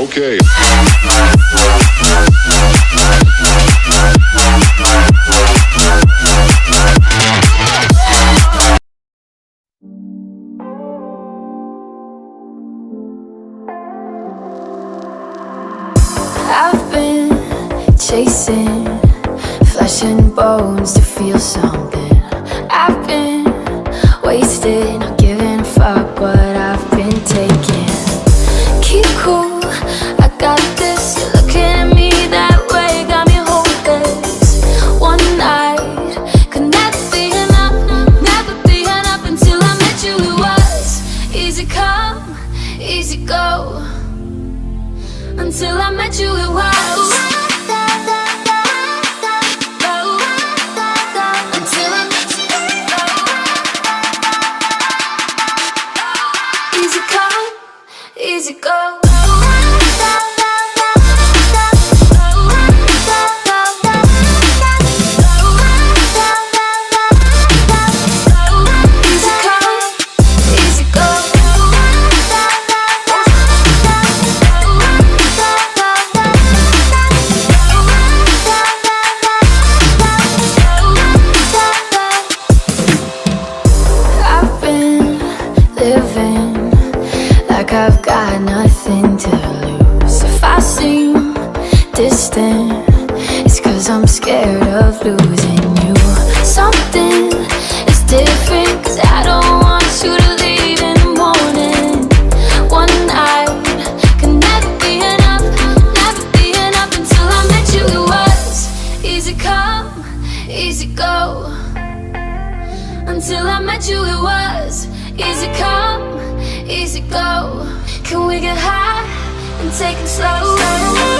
Okay. I've been chasing flesh and bones to feel something. I've been wasted, not giving a fuck what I've been taking. Keep cool, I got this. You're looking at me that way, got me hopeless. One night could never be enough, never be enough. Until I met you, it was easy come, easy go. Until I met you, it was until I met you, easy come, easy go. I've got nothing to lose. If I seem distant, it's 'cause I'm scared of losing you. Something is different, 'cause I don't want you to leave in the morning. One night can never be enough, never be enough. Until I met you, it was easy come, easy go. Until I met you, it was easy come, easy go. Can we get high and take it slow?